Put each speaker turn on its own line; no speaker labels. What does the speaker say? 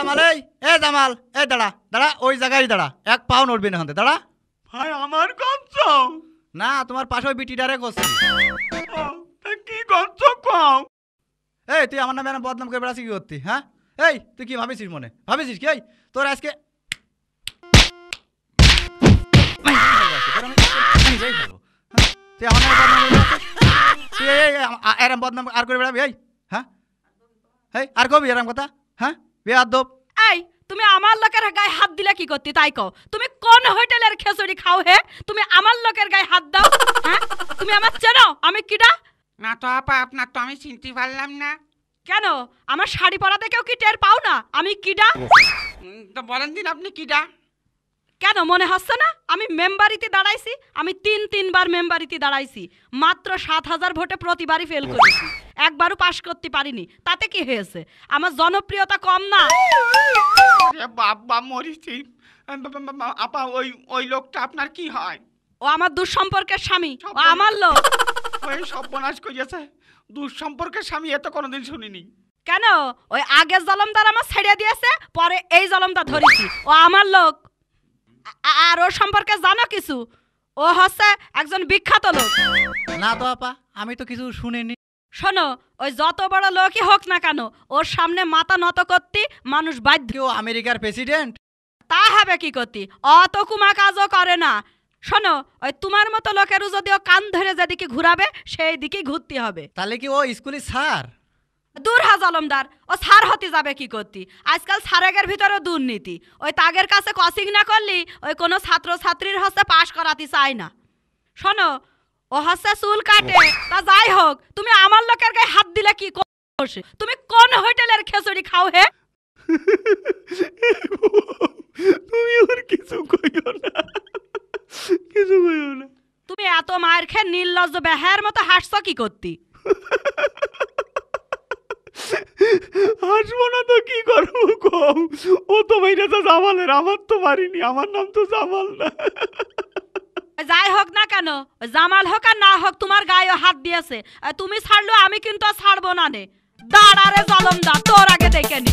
জামাল এই জামাল এই দাঁড়া দাঁড়া ওই জায়গায় দাঁড়া এক পাও নড়বি না হাতে দাঁড়া
ভাই আমার কচ্ছ
না তোমার পাশে ওই বিটিটারে করছি
কি কচ্ছ কও
এই তুই আমার নামে বদনাম করে বেড়াচ্ছি কি করতি হ্যাঁ এই তুই কি ভাবিছিস মনে ভাবিছিস কি তোর আজকে তুই আমার নামে বদনাম করে তুই এরম বদনাম আর করে বেড়াবি এই হ্যাঁ এই আর কবি এরম কথা হ্যাঁ বেয়াদব
এই তুমি আমার লোকের গায়ে হাত দিলে কি করতে তাই কও তুমি কোন হোটেলের খিচুড়ি খাও হে তুমি আমার লোকের গায়ে হাত দাও হ্যাঁ তুমি আমার চেনো আমি কিডা
না তো আপা আপনার তো আমি চিনতে পারলাম না
কেন আমার শাড়ি পরা দেখেও কি টের পাও না আমি কিডা
তো বলেন দিন আপনি কিডা
কেন মনে হচ্ছে না আমি মেম্বারিতে দাঁড়াইছি আমি তিনবার মেম্বারিতে দাঁড়াইছি মাত্র ৭,০০০ ভোটে প্রতিবারই ফেল করেছি একবারও পাশ করতে পারিনি তাতে কি হয়েছে আমার জনপ্রিয়তা কম না
বাবা মরিছি আপা ওই লোকটা আপনার কি হয়
ও আমার দুঃসম্পর্কের স্বামী ও আমার লোক
ওই সর্বনাশ করিয়েছে দুঃসম্পর্কের স্বামী এত কোনোদিন শুনিনি
কেন ওই আগের জলমদার আমার ছেড়ে দিয়েছে পরে এই জলমদার ধরেছি ও আমার লোক আর ওর সম্পর্কে জানো কিছু ও হচ্ছে একজন বিখ্যাত লোক
না তো আপা আমি তো কিছু শুনিনি
শোনো ওই যত বড় লোকই হোক না কেন ওর সামনে মাথা নত করতে মানুষ বাধ্য
কেউ আমেরিকার প্রেসিডেন্ট
তা হবে কি করতে অত কুমা কাজও করে না শোনো ওই তোমার মতো লোকেরও যদি ও কান ধরে যেদিকে ঘুরাবে সেই দিকেই ঘুরতে হবে
তাহলে কি ও স্কুলের স্যার
দূর হা জলমদার ও সার হতে যাবে কি করতে আজকাল সারেগের ভিতরে দুর্নীতি ওই তাগের কাছে কোচিং না করলি ওই কোনো ছাত্রছাত্রীর হচ্ছে পাশ করাতে চায় না শোনো ও হচ্ছে চুল কাটে তা যাই হোক তুমি আমার লোকের গায়ে হাত দিলে কি করছে তুমি কোন হোটেলের খিচুড়ি খাও হে
তুমি ওর কিছু কইও না কিছু কইও না
তুমি এত মায়ের খেয়ে নির্লজ্জ বেহার মতো হাসছো কি করতি
হাসবো না তো কি করবো কম ও তো বাইরেছে জামালের আমার তো পারিনি আমার নাম তো জামাল না
যাই হোক না কেন জামাল হোক আর না হোক তোমার গায়ে হাত দিয়েছে তুমি ছাড়লো আমি কিন্তু ছাড়বো না নে দাঁড়া রে জলমদার তোর আগে দেখে নি